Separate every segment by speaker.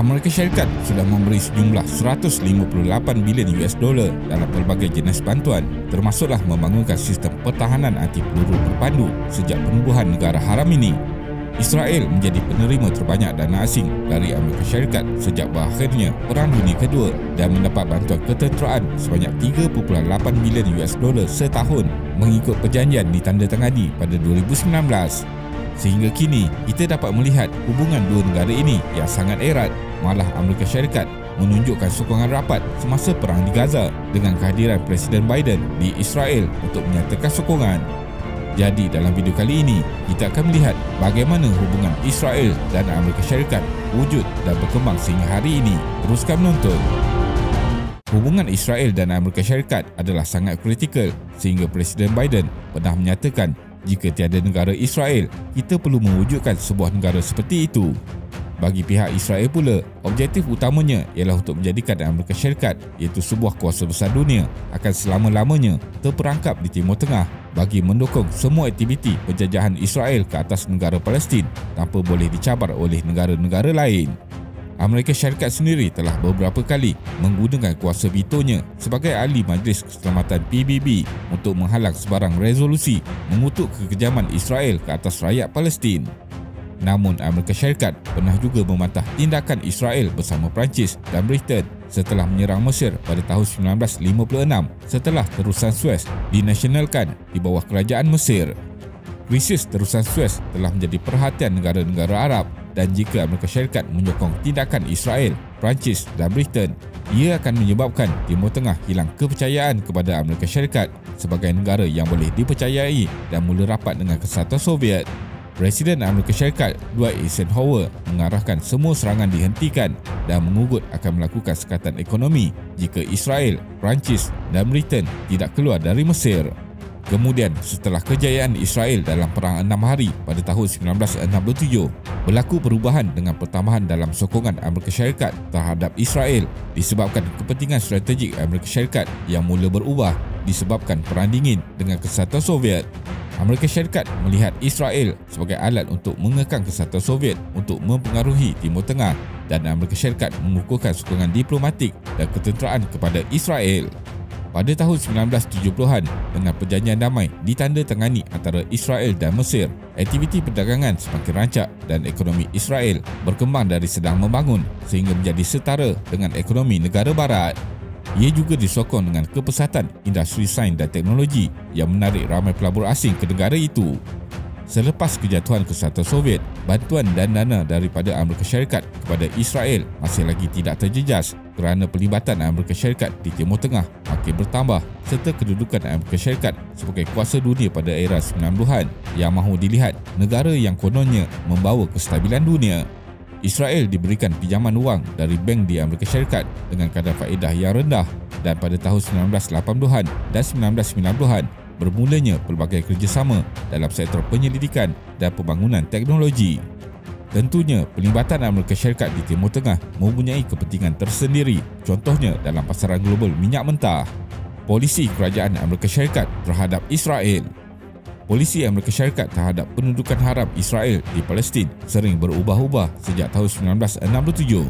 Speaker 1: Amerika Syarikat sudah memberi sejumlah 158 bilion US dolar dalam pelbagai jenis bantuan, termasuklah membangunkan sistem pertahanan anti peluru berpandu sejak penubuhan negara haram ini. Israel menjadi penerima terbanyak dana asing dari Amerika Syarikat sejak berakhirnya Perang Dunia Kedua dan mendapat bantuan ketenteraan sebanyak 3.8 bilion US dolar setahun mengikut perjanjian ditandatangani pada 2019. Sehingga kini, kita dapat melihat hubungan dua negara ini yang sangat erat. Malah Amerika Syarikat menunjukkan sokongan rapat semasa perang di Gaza dengan kehadiran Presiden Biden di Israel untuk menyatakan sokongan. Jadi dalam video kali ini, kita akan melihat bagaimana hubungan Israel dan Amerika Syarikat wujud dan berkembang sehingga hari ini. Teruskan menonton. Hubungan Israel dan Amerika Syarikat adalah sangat kritikal sehingga Presiden Biden pernah menyatakan jika tiada negara Israel, kita perlu mewujudkan sebuah negara seperti itu. Bagi pihak Israel pula, objektif utamanya ialah untuk menjadikan Amerika Syarikat, iaitu sebuah kuasa besar dunia, akan selama-lamanya terperangkap di Timur Tengah bagi mendukung semua aktiviti penjajahan Israel ke atas negara Palestin tanpa boleh dicabar oleh negara-negara lain. Amerika Syarikat sendiri telah beberapa kali menggunakan kuasa vetonya sebagai ahli Majlis Keselamatan PBB untuk menghalang sebarang resolusi mengutuk kekejaman Israel ke atas rakyat Palestin. Namun Amerika Syarikat pernah juga membantah tindakan Israel bersama Perancis dan Britain setelah menyerang Mesir pada tahun 1956 setelah terusan Suez dinasionalkan di bawah kerajaan Mesir. Krisis terusan Suez telah menjadi perhatian negara-negara Arab dan jika Amerika Syarikat menyokong tindakan Israel, Perancis dan Britain, ia akan menyebabkan Timur Tengah hilang kepercayaan kepada Amerika Syarikat sebagai negara yang boleh dipercayai dan mula rapat dengan Kesatuan Soviet. Presiden Amerika Syarikat Dwight Eisenhower mengarahkan semua serangan dihentikan dan mengugut akan melakukan sekatan ekonomi jika Israel, Perancis dan Britain tidak keluar dari Mesir. Kemudian, setelah kejayaan Israel dalam Perang 6 Hari pada tahun 1967, berlaku perubahan dengan pertambahan dalam sokongan Amerika Syarikat terhadap Israel disebabkan kepentingan strategik Amerika Syarikat yang mula berubah disebabkan Perang Dingin dengan Kesatuan Soviet. Amerika Syarikat melihat Israel sebagai alat untuk mengekang Kesatuan Soviet untuk mempengaruhi Timur Tengah dan Amerika Syarikat mengukuhkan sokongan diplomatik dan ketenteraan kepada Israel. Pada tahun 1970-an, dengan perjanjian damai ditandatangani antara Israel dan Mesir, aktiviti perdagangan semakin rancak dan ekonomi Israel berkembang dari sedang membangun sehingga menjadi setara dengan ekonomi negara barat. Ia juga disokong dengan kepesatan industri sains dan teknologi yang menarik ramai pelabur asing ke negara itu. Selepas kejatuhan Kesatuan Soviet, bantuan dan dana daripada Amerika Syarikat kepada Israel masih lagi tidak terjejas kerana pelibatan Amerika Syarikat di Timur Tengah makin bertambah serta kedudukan Amerika Syarikat sebagai kuasa dunia pada era 90-an yang mahu dilihat negara yang kononnya membawa kestabilan dunia. Israel diberikan pinjaman wang dari bank di Amerika Syarikat dengan kadar faedah yang rendah dan pada tahun 1980-an dan 1990-an bermulanya pelbagai kerjasama dalam sektor penyelidikan dan pembangunan teknologi. Tentunya, pelibatan Amerika Syarikat di Timur Tengah mempunyai kepentingan tersendiri, contohnya dalam pasaran global minyak mentah. Polisi kerajaan Amerika Syarikat terhadap Israel. Polisi Amerika Syarikat terhadap pendudukan haram Israel di Palestin sering berubah-ubah sejak tahun 1967.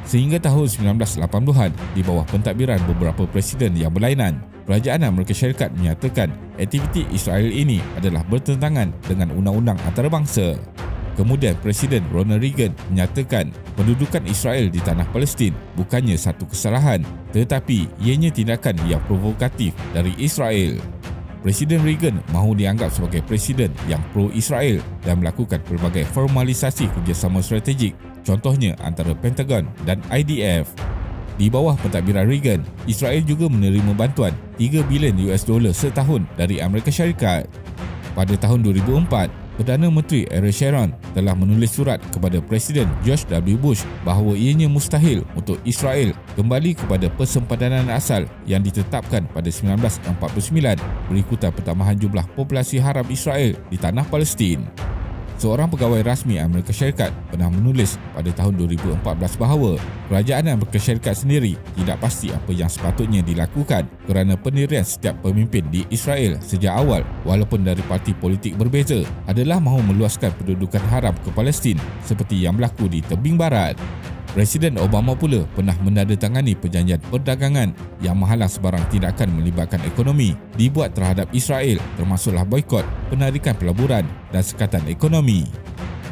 Speaker 1: Sehingga tahun 1980-an, di bawah pentadbiran beberapa presiden yang berlainan, kerajaan Amerika Syarikat menyatakan aktiviti Israel ini adalah bertentangan dengan undang-undang antarabangsa. Kemudian Presiden Ronald Reagan menyatakan pendudukan Israel di tanah Palestin bukannya satu kesalahan, tetapi ianya tindakan yang provokatif dari Israel. Presiden Reagan mahu dianggap sebagai presiden yang pro-Israel dan melakukan pelbagai formalisasi kerjasama strategik, contohnya antara Pentagon dan IDF. Di bawah pentadbiran Reagan, Israel juga menerima bantuan 3 bilion US dolar setahun dari Amerika Syarikat. Pada tahun 2004, Perdana Menteri Ariel Sharon telah menulis surat kepada Presiden George W. Bush bahawa ianya mustahil untuk Israel kembali kepada persempadanan asal yang ditetapkan pada 1949 berikutan pertambahan jumlah populasi haram Israel di tanah Palestin. Seorang pegawai rasmi Amerika Syarikat pernah menulis pada tahun 2014 bahawa kerajaan Amerika Syarikat sendiri tidak pasti apa yang sepatutnya dilakukan kerana pendirian setiap pemimpin di Israel sejak awal, walaupun dari parti politik berbeza, adalah mahu meluaskan pendudukan haram ke Palestin seperti yang berlaku di tebing barat. Presiden Obama pula pernah menandatangani perjanjian perdagangan yang menghalang sebarang tindakan melibatkan ekonomi dibuat terhadap Israel, termasuklah boikot, penarikan pelaburan dan sekatan ekonomi.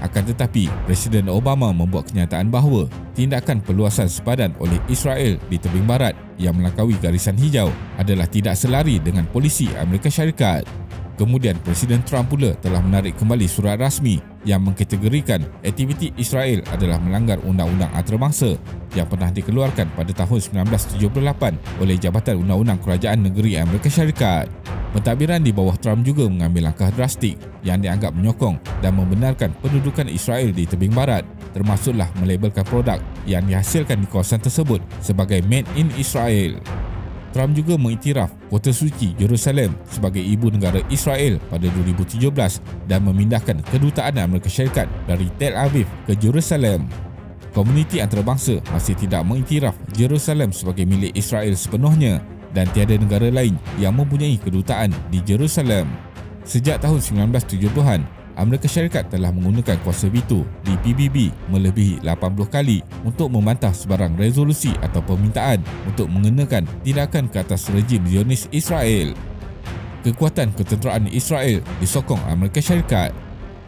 Speaker 1: Akan tetapi, Presiden Obama membuat kenyataan bahawa tindakan perluasan sepadan oleh Israel di tebing barat yang melampaui garisan hijau adalah tidak selari dengan polisi Amerika Syarikat. Kemudian Presiden Trump pula telah menarik kembali surat rasmi yang mengkategorikan aktiviti Israel adalah melanggar undang-undang antarabangsa yang pernah dikeluarkan pada tahun 1978 oleh Jabatan Undang-Undang Kerajaan Negeri Amerika Syarikat. Pentadbiran di bawah Trump juga mengambil langkah drastik yang dianggap menyokong dan membenarkan pendudukan Israel di tebing barat, termasuklah melabelkan produk yang dihasilkan di kawasan tersebut sebagai Made in Israel. Trump juga mengiktiraf kota suci Jerusalem sebagai ibu negara Israel pada 2017 dan memindahkan kedutaan Amerika Syarikat dari Tel Aviv ke Jerusalem. Komuniti antarabangsa masih tidak mengiktiraf Jerusalem sebagai milik Israel sepenuhnya dan tiada negara lain yang mempunyai kedutaan di Jerusalem. Sejak tahun 1970-an, Amerika Syarikat telah menggunakan kuasa veto di PBB melebihi 80 kali untuk membantah sebarang resolusi atau permintaan untuk mengenakan tindakan ke atas rejim Zionis Israel. Kekuatan ketenteraan Israel disokong Amerika Syarikat.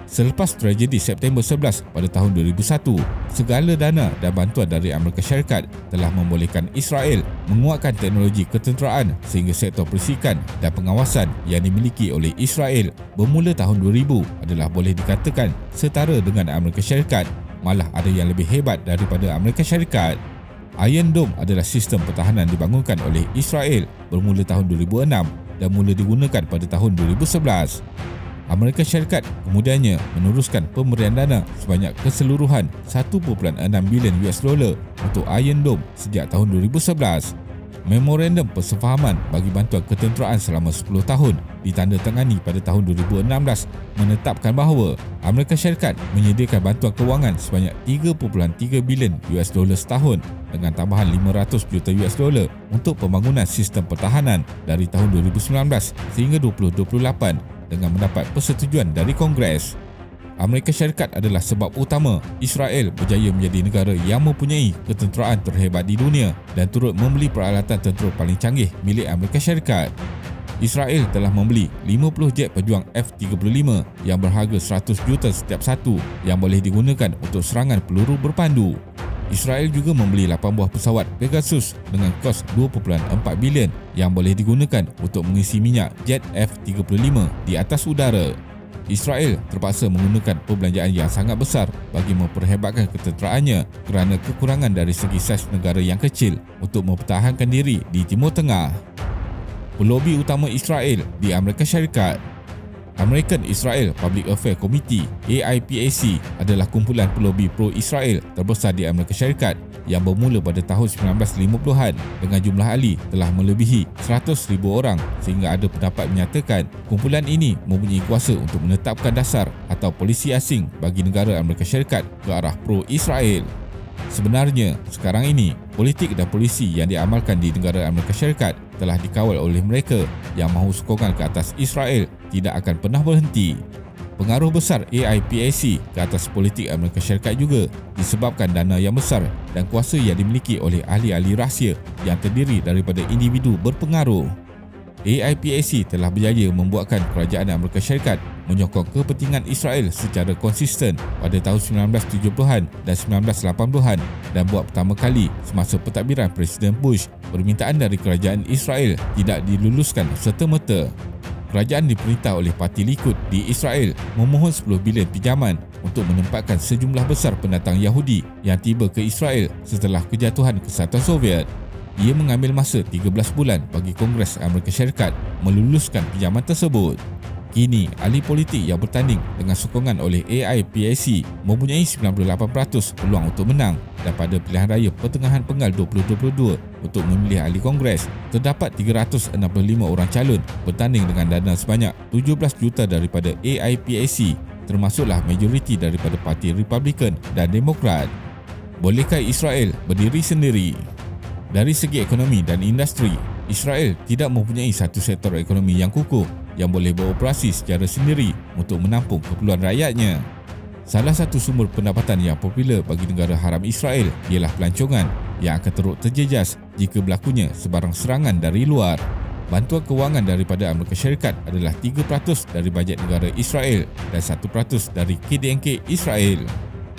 Speaker 1: Selepas tragedi September 11 pada tahun 2001, segala dana dan bantuan dari Amerika Syarikat telah membolehkan Israel menguatkan teknologi ketenteraan sehingga sektor persikan dan pengawasan yang dimiliki oleh Israel bermula tahun 2000 adalah boleh dikatakan setara dengan Amerika Syarikat, malah ada yang lebih hebat daripada Amerika Syarikat. Iron Dome adalah sistem pertahanan dibangunkan oleh Israel bermula tahun 2006 dan mula digunakan pada tahun 2011. Amerika Syarikat kemudiannya meneruskan pemberian dana sebanyak keseluruhan 1.6 bilion US dollar untuk Iron Dome sejak tahun 2011. Memorandum Persefahaman bagi bantuan ketenteraan selama 10 tahun ditandatangani pada tahun 2016 menetapkan bahawa Amerika Syarikat menyediakan bantuan kewangan sebanyak 3.3 bilion US dollar setahun dengan tambahan 500 juta US dollar untuk pembangunan sistem pertahanan dari tahun 2019 sehingga 2028 dengan mendapat persetujuan dari Kongres. Amerika Syarikat adalah sebab utama Israel berjaya menjadi negara yang mempunyai ketenteraan terhebat di dunia dan turut membeli peralatan tentera paling canggih milik Amerika Syarikat. Israel telah membeli 50 jet pejuang F-35 yang berharga 100 juta setiap satu yang boleh digunakan untuk serangan peluru berpandu. Israel juga membeli 8 buah pesawat Pegasus dengan kos 2.4 bilion yang boleh digunakan untuk mengisi minyak jet F-35 di atas udara. Israel terpaksa menggunakan perbelanjaan yang sangat besar bagi memperhebatkan ketenteraannya kerana kekurangan dari segi saiz negara yang kecil untuk mempertahankan diri di Timur Tengah. Pelobi utama Israel di Amerika Syarikat. American Israel Public Affairs Committee (AIPAC) adalah kumpulan pelobi pro-Israel terbesar di Amerika Syarikat yang bermula pada tahun 1950-an dengan jumlah ahli telah melebihi 100,000 orang sehingga ada pendapat menyatakan kumpulan ini mempunyai kuasa untuk menetapkan dasar atau polisi asing bagi negara Amerika Syarikat ke arah pro-Israel. Sebenarnya, sekarang ini, politik dan polisi yang diamalkan di negara Amerika Syarikat telah dikawal oleh mereka yang mahu sokongan ke atas Israel tidak akan pernah berhenti. Pengaruh besar AIPAC ke atas politik Amerika Syarikat juga disebabkan dana yang besar dan kuasa yang dimiliki oleh ahli-ahli rahsia yang terdiri daripada individu berpengaruh. AIPAC telah berjaya membuatkan kerajaan Amerika Syarikat menyokong kepentingan Israel secara konsisten pada tahun 1970-an dan 1980-an dan buat pertama kali semasa pentadbiran Presiden Bush permintaan dari kerajaan Israel tidak diluluskan serta-merta. Kerajaan diperintah oleh Parti Likud di Israel memohon 10 bilion pinjaman untuk menempatkan sejumlah besar pendatang Yahudi yang tiba ke Israel setelah kejatuhan Kesatuan Soviet. Ia mengambil masa 13 bulan bagi Kongres Amerika Syarikat meluluskan pinjaman tersebut. Kini, ahli politik yang bertanding dengan sokongan oleh AIPAC mempunyai 98% peluang untuk menang dan pada pilihan raya pertengahan penggal 2022 untuk memilih ahli Kongres, terdapat 365 orang calon bertanding dengan dana sebanyak 17 juta daripada AIPAC, termasuklah majoriti daripada Parti Republikan dan Demokrat. Bolehkah Israel berdiri sendiri? Dari segi ekonomi dan industri, Israel tidak mempunyai satu sektor ekonomi yang kukuh yang boleh beroperasi secara sendiri untuk menampung keperluan rakyatnya. Salah satu sumber pendapatan yang popular bagi negara haram Israel ialah pelancongan yang akan teruk terjejas jika berlakunya sebarang serangan dari luar. Bantuan kewangan daripada Amerika Syarikat adalah 3% dari bajet negara Israel dan 1% dari KDNK Israel.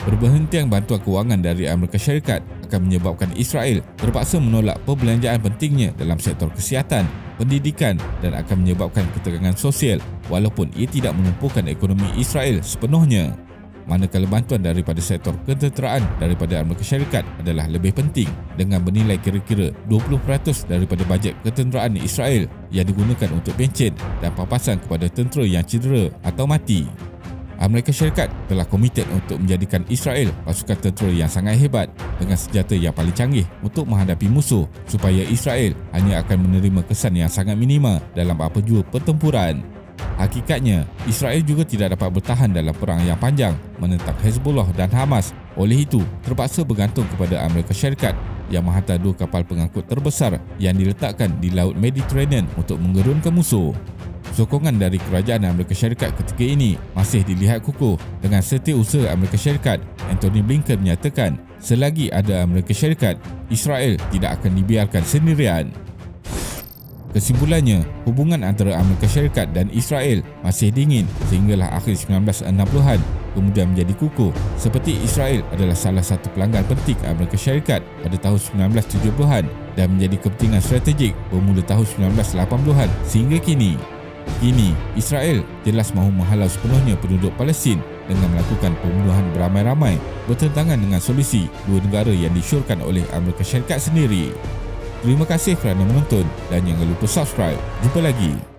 Speaker 1: Perberhentian bantuan kewangan dari Amerika Syarikat akan menyebabkan Israel terpaksa menolak perbelanjaan pentingnya dalam sektor kesihatan, pendidikan dan akan menyebabkan ketegangan sosial walaupun ia tidak melumpuhkan ekonomi Israel sepenuhnya. Manakala bantuan daripada sektor ketenteraan daripada Amerika Syarikat adalah lebih penting dengan bernilai kira-kira 20% daripada bajet ketenteraan Israel yang digunakan untuk pencen dan papasan kepada tentera yang cedera atau mati. Amerika Syarikat telah komited untuk menjadikan Israel pasukan tentera yang sangat hebat dengan senjata yang paling canggih untuk menghadapi musuh supaya Israel hanya akan menerima kesan yang sangat minima dalam apa jua pertempuran. Hakikatnya, Israel juga tidak dapat bertahan dalam perang yang panjang menentang Hezbollah dan Hamas. Oleh itu, terpaksa bergantung kepada Amerika Syarikat yang menghantar 2 kapal pengangkut terbesar yang diletakkan di Laut Mediterranean untuk menggerunkan musuh. Sokongan dari kerajaan Amerika Syarikat ketika ini masih dilihat kukuh dengan Setiausaha Amerika Syarikat Antony Blinken menyatakan selagi ada Amerika Syarikat, Israel tidak akan dibiarkan sendirian. Kesimpulannya, hubungan antara Amerika Syarikat dan Israel masih dingin sehinggalah akhir 1960-an kemudian menjadi kukuh seperti Israel adalah salah satu pelanggan penting Amerika Syarikat pada tahun 1970-an dan menjadi kepentingan strategik bermula tahun 1980-an sehingga kini. Kini, Israel jelas mahu menghalau sepenuhnya penduduk Palestin dengan melakukan pembunuhan beramai-ramai bertentangan dengan solusi dua negara yang disyorkan oleh Amerika Syarikat sendiri. Terima kasih kerana menonton dan jangan lupa subscribe. Jumpa lagi.